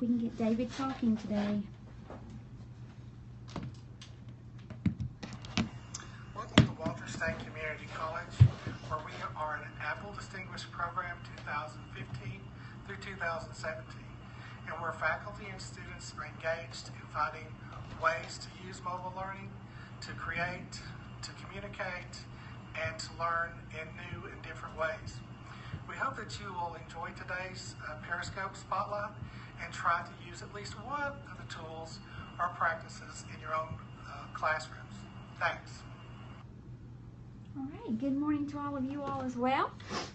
we can get David talking today. Welcome to Walter State Community College, where we are an Apple Distinguished Program 2015 through 2017, and where faculty and students are engaged in finding ways to use mobile learning to create, to communicate, and to learn in new and different ways. We hope that you will enjoy today's Periscope Spotlight and try to use at least one of the tools or practices in your own classrooms. Thanks. All right, good morning to all of you all as well.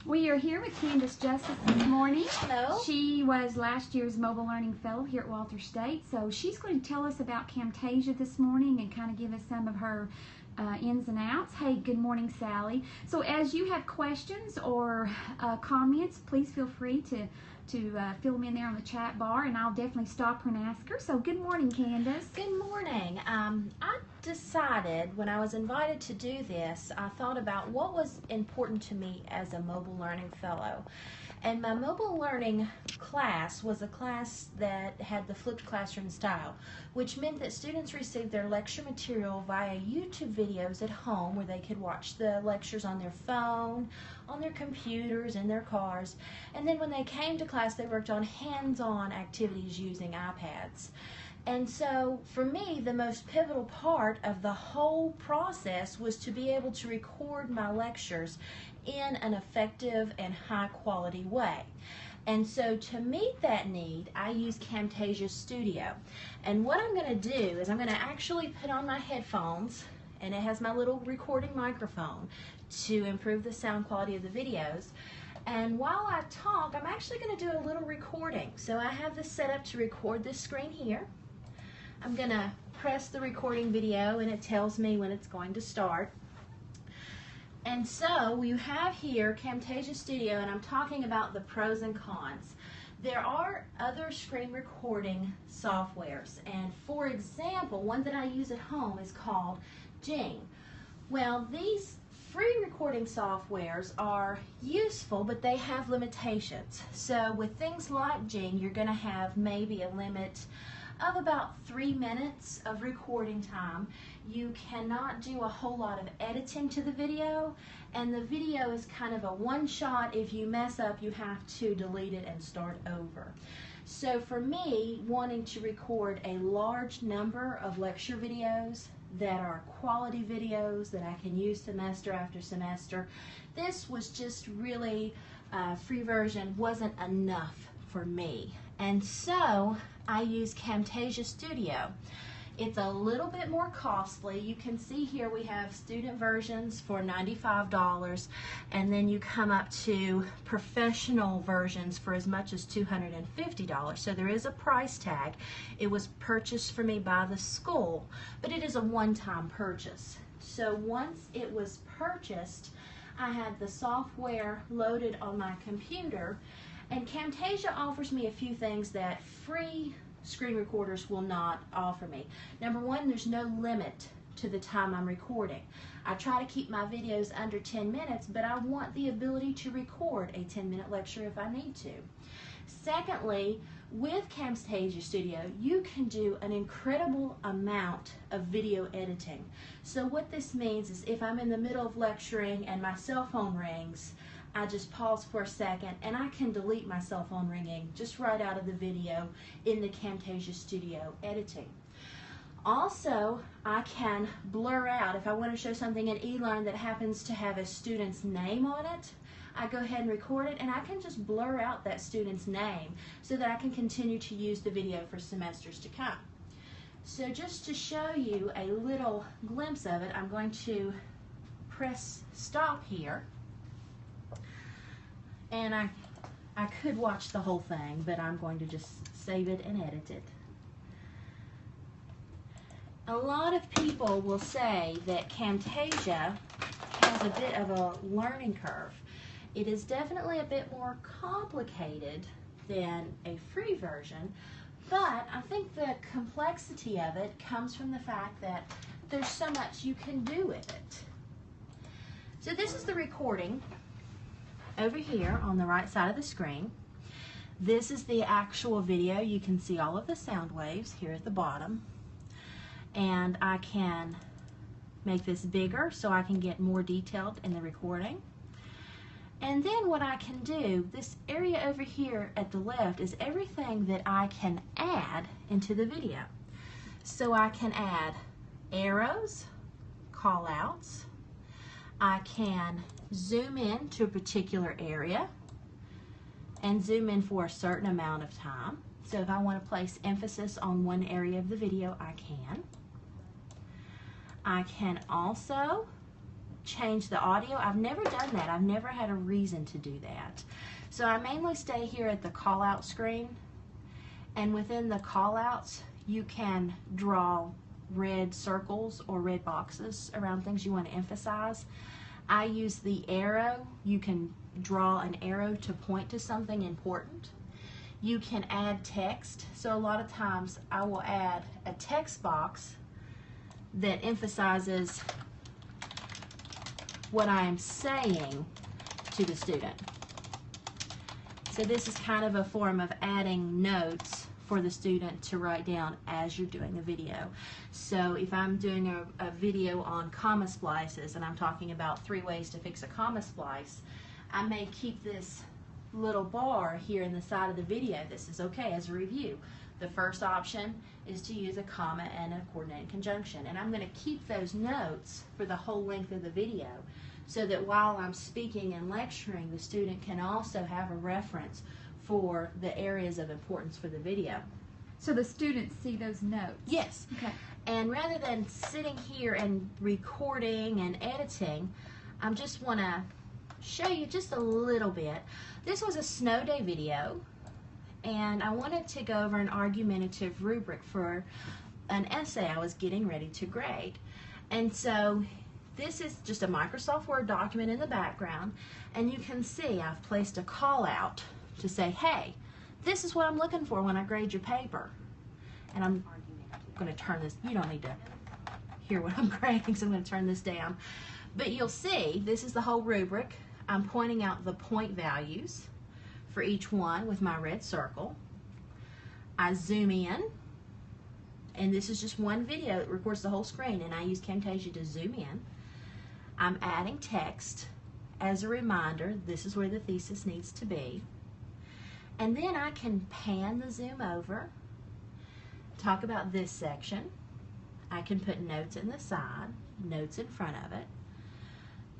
We are here with Candace Justice this morning. Hello. She was last year's Mobile Learning Fellow here at Walter State, so she's going to tell us about Camtasia this morning and kind of give us some of her ins and outs. Hey, good morning, Sally. So as you have questions or comments, please feel free to fill them in there on the chat bar, and I'll definitely stop her and ask her. So good morning, Candace. Good morning. I decided when I was invited to do this, I thought about what was important to me as a Mobile Learning Fellow. And my Mobile Learning class was a class that had the flipped classroom style, which meant that students received their lecture material via YouTube videos at home, where they could watch the lectures on their phone, on their computers, in their cars. And then when they came to class, they worked on hands-on activities using iPads. And so for me, the most pivotal part of the whole process was to be able to record my lectures in an effective and high quality way. And so to meet that need, I use Camtasia Studio. And what I'm going to do is I'm going to actually put on my headphones, and it has my little recording microphone to improve the sound quality of the videos. And while I talk, I'm actually going to do a little recording. So I have this set up to record this screen here. I'm going to press the recording video, and it tells me when it's going to start. And so you have here Camtasia Studio, and I'm talking about the pros and cons. There are other screen recording softwares, and for example, one that I use at home is called Jing. Well, these free recording softwares are useful, but they have limitations. So with things like Jing, you're going to have maybe a limit of about 3 minutes of recording time. You cannot do a whole lot of editing to the video, and the video is kind of a one shot. If you mess up, you have to delete it and start over. So for me, wanting to record a large number of lecture videos that are quality videos that I can use semester after semester, this was just really, free version wasn't enough for me. And so I use Camtasia Studio. It's a little bit more costly. You can see here we have student versions for $95, and then you come up to professional versions for as much as $250. So there is a price tag. It was purchased for me by the school, but it is a one-time purchase. So once it was purchased, I had the software loaded on my computer, and Camtasia offers me a few things that free screen recorders will not offer me. Number one, there's no limit to the time I'm recording. I try to keep my videos under 10 minutes, but I want the ability to record a 10-minute lecture if I need to. Secondly, with Camtasia Studio, you can do an incredible amount of video editing. So what this means is if I'm in the middle of lecturing and my cell phone rings, I just pause for a second and I can delete my cell phone ringing just right out of the video in the Camtasia Studio editing. Also, I can blur out. If I want to show something in eLearn that happens to have a student's name on it, I go ahead and record it, and I can just blur out that student's name so that I can continue to use the video for semesters to come. So just to show you a little glimpse of it, I'm going to press stop here. And I could watch the whole thing, but I'm going to just save it and edit it. A lot of people will say that Camtasia has a bit of a learning curve. It is definitely a bit more complicated than a free version, but I think the complexity of it comes from the fact that there's so much you can do with it. So this is the recording over here on the right side of the screen. This is the actual video. You can see all of the sound waves here at the bottom. And I can make this bigger so I can get more detailed in the recording. And then what I can do, this area over here at the left is everything that I can add into the video. So I can add arrows, call outs. I can zoom in to a particular area and zoom in for a certain amount of time. So if I want to place emphasis on one area of the video, I can. I can also change the audio. I've never done that. I've never had a reason to do that. So I mainly stay here at the call out screen, and within the call outs you can draw red circles or red boxes around things you want to emphasize. I use the arrow. You can draw an arrow to point to something important. You can add text. So a lot of times I will add a text box that emphasizes what I am saying to the student. So this is kind of a form of adding notes for the student to write down as you're doing the video. So if I'm doing a video on comma splices and I'm talking about 3 ways to fix a comma splice, I may keep this little bar here in the side of the video that says, okay, as a review, the first option is to use a comma and a coordinated conjunction. And I'm going to keep those notes for the whole length of the video so that while I'm speaking and lecturing, the student can also have a reference for the areas of importance for the video. So the students see those notes? Yes. Okay. And rather than sitting here and recording and editing, I just want to show you just a little bit. This was a snow day video, and I wanted to go over an argumentative rubric for an essay I was getting ready to grade. And so this is just a Microsoft Word document in the background, and you can see I've placed a call out to say, hey, this is what I'm looking for when I grade your paper. And I'm going to turn this, you don't need to hear what I'm grading, so I'm going to turn this down. But you'll see, this is the whole rubric. I'm pointing out the point values for each one with my red circle. I zoom in, and this is just one video. It records the whole screen, and I use Camtasia to zoom in. I'm adding text as a reminder, this is where the thesis needs to be. And then I can pan the zoom over, talk about this section. I can put notes in the side, notes in front of it.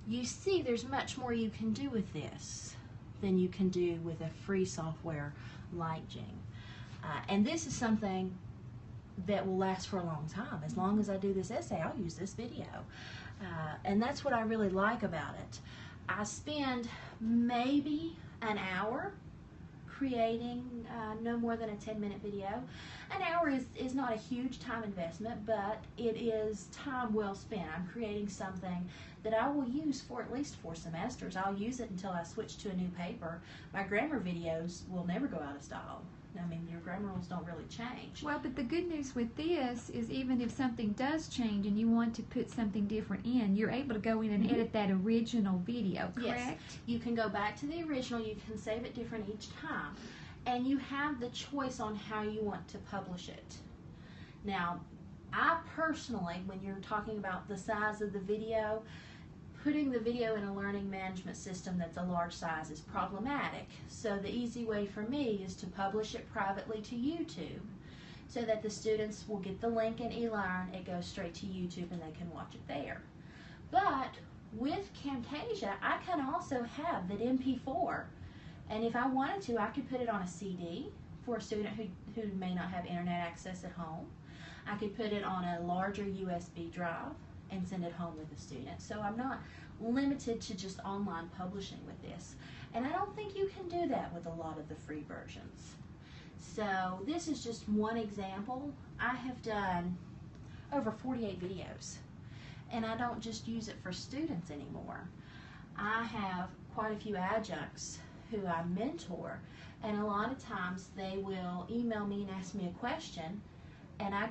You see there's much more you can do with this than you can do with a free software like Jing. And this is something that will last for a long time. As long as I do this essay, I'll use this video. And that's what I really like about it. I spend maybe an hour creating no more than a 10-minute video. An hour is not a huge time investment, but it is time well spent. I'm creating something that I will use for at least 4 semesters. I'll use it until I switch to a new paper. My grammar videos will never go out of style. I mean, your grammar rules don't really change. Well, but the good news with this is even if something does change and you want to put something different in, you're able to go in and edit that original video, correct? Yes. You can go back to the original, you can save it different each time, and you have the choice on how you want to publish it. Now, I personally, when you're talking about the size of the video, putting the video in a learning management system that's a large size is problematic. So the easy way for me is to publish it privately to YouTube so that the students will get the link in eLearn, it goes straight to YouTube and they can watch it there. But with Camtasia, I can also have that MP4, and if I wanted to, I could put it on a CD for a student who may not have internet access at home. I could put it on a larger USB drive and send it home with the student. So I'm not limited to just online publishing with this. And I don't think you can do that with a lot of the free versions. So this is just one example. I have done over 48 videos, and I don't just use it for students anymore. I have quite a few adjuncts who I mentor, and a lot of times they will email me and ask me a question, and I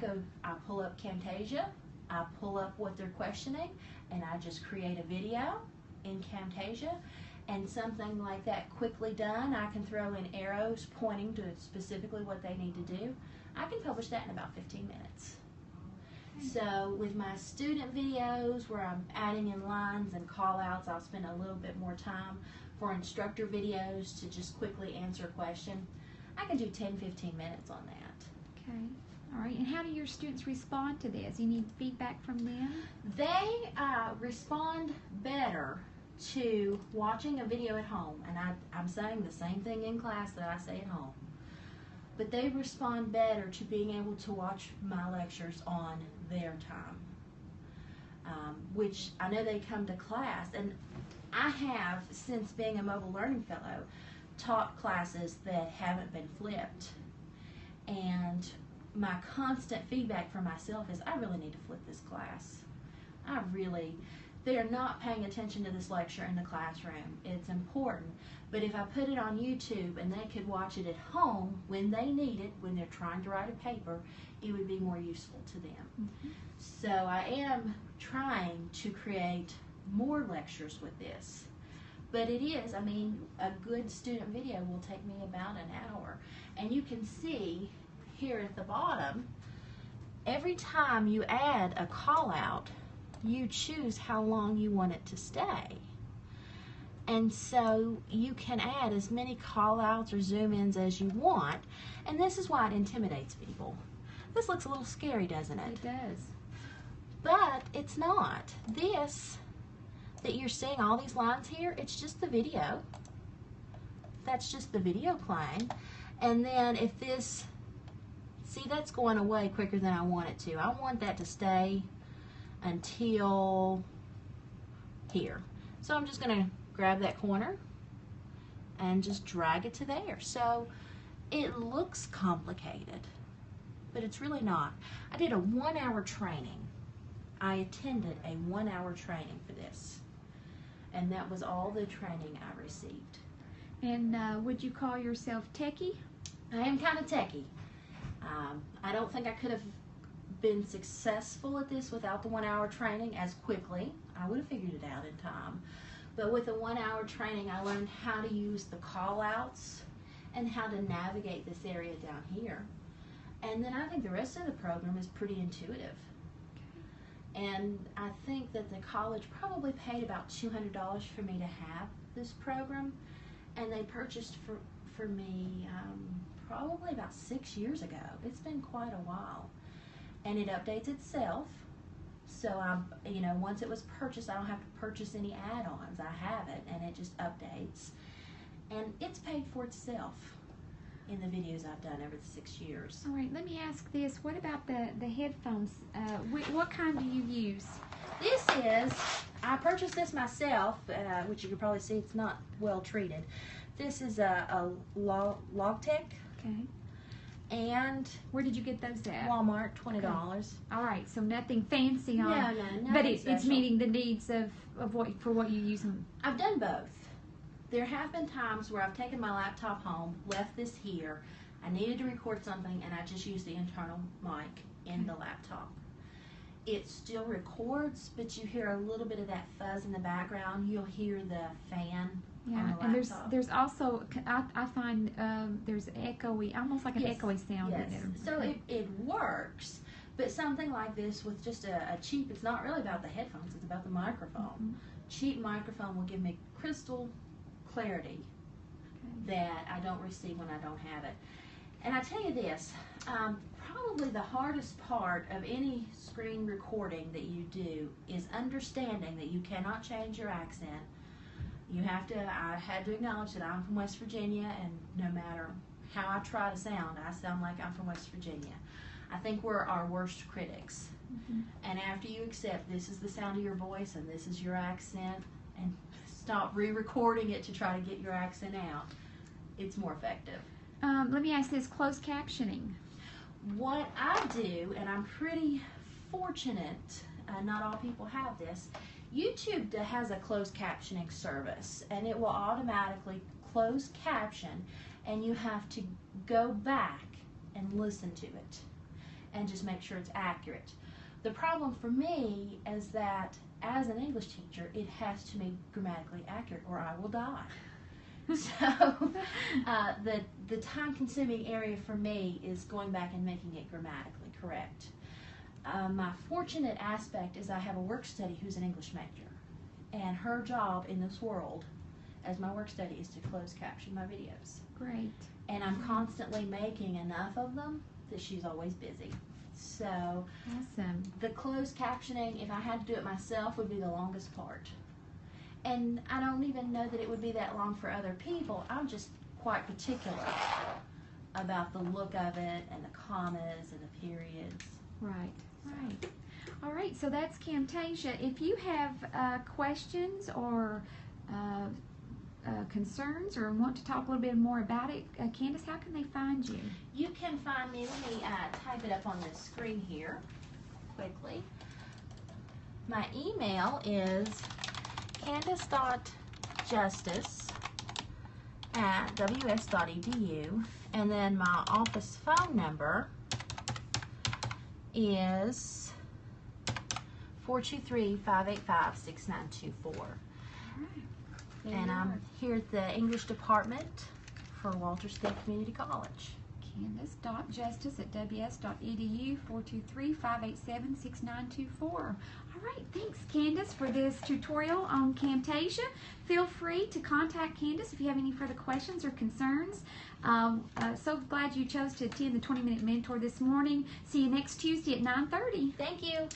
pull up Camtasia, I pull up what they're questioning, and I just create a video in Camtasia, and something like that quickly done, I can throw in arrows pointing to specifically what they need to do. I can publish that in about 15 minutes. So with my student videos where I'm adding in lines and call outs, I'll spend a little bit more time. For instructor videos to just quickly answer a question, I can do 10-15 minutes on that. Okay. All right. And how do your students respond to this? You need feedback from them? They respond better to watching a video at home, and I'm saying the same thing in class that I say at home. But they respond better to being able to watch my lectures on their time, which I know they come to class, and I have, since being a Mobile Learning Fellow, taught classes that haven't been flipped, and my constant feedback for myself is I really need to flip this class. They're not paying attention to this lecture in the classroom. It's important, but if I put it on YouTube and they could watch it at home when they need it, when they're trying to write a paper, it would be more useful to them. Mm-hmm. So I am trying to create more lectures with this. But it is, I mean, a good student video will take me about an hour. And you can see here at the bottom, every time you add a call out, you choose how long you want it to stay. And so you can add as many call outs or zoom ins as you want. And this is why it intimidates people. This looks a little scary, doesn't it? It does. But it's not. This that you're seeing, all these lines here, it's just the video. That's just the video playing. And then if this, see, that's going away quicker than I want it to. I want that to stay until here. So I'm just going to grab that corner and just drag it to there. So it looks complicated, but it's really not. I did a 1-hour training. I attended a 1-hour training for this, and that was all the training I received. And would you call yourself techie? I am kind of techie. I don't think I could have been successful at this without the 1-hour training as quickly. I would have figured it out in time. But with the 1-hour training, I learned how to use the call outs and how to navigate this area down here. And then I think the rest of the program is pretty intuitive. And I think that the college probably paid about $200 for me to have this program, and they purchased for me probably about 6 years ago. It's been quite a while, and it updates itself. So once it was purchased, I don't have to purchase any add-ons. I have it, and it just updates, and it's paid for itself in the videos I've done over the 6 years. All right, let me ask this. What about the headphones? What kind do you use? This is, I purchased this myself, which you can probably see it's not well treated. This is a Logitech. Okay. And where did you get those at? Walmart, $20. Okay. All right, so nothing fancy on. No, but it's meeting the needs of what you use them. I've done both. There have been times where I've taken my laptop home, left this here, I needed to record something, and I just used the internal mic in the laptop. It still records, but you hear a little bit of that fuzz in the background. You'll hear the fan on the laptop. And there's also, I find there's echoey, almost like an echoey sound in there. So it works, but something like this with just a cheap, it's not really about the headphones, it's about the microphone. Mm-hmm. Cheap microphone will give me crystal clarity that I don't receive when I don't have it. And I tell you this, probably the hardest part of any screen recording that you do is understanding that you cannot change your accent. You have to, I had to acknowledge that I'm from West Virginia, and no matter how I try to sound, I sound like I'm from West Virginia. I think we're our worst critics. Mm-hmm. And after you accept this is the sound of your voice and this is your accent, and stop re-recording it to try to get your accent out, it's more effective. Let me ask this, closed captioning. What I do, and I'm pretty fortunate, not all people have this, YouTube has a closed captioning service, and it will automatically close caption, and you have to go back and listen to it and just make sure it's accurate. The problem for me is that as an English teacher, it has to be grammatically accurate or I will die. So the time-consuming area for me is going back and making it grammatically correct. My fortunate aspect is I have a work study who's an English major, and her job in this world as my work study is to close caption my videos. Great. And I'm constantly making enough of them that she's always busy. So Awesome. the closed captioning, if I had to do it myself, would be the longest part. And I don't even know that it would be that long for other people. I'm just quite particular about the look of it and the commas and the periods. Right, right. All right, so that's Camtasia. If you have questions or concerns or want to talk a little bit more about it, Candace, how can they find you? You can find me, let me type it up on the screen here quickly. My email is candace.justice@ws.edu, and then my office phone number is 423-585-6924. And I'm here at the English department for Walter State Community College. Candace.justice@ws.edu, 423-587-6924. All right, thanks Candace for this tutorial on Camtasia. Feel free to contact Candace if you have any further questions or concerns. So glad you chose to attend the 20-Minute Mentor this morning. See you next Tuesday at 9:30. Thank you.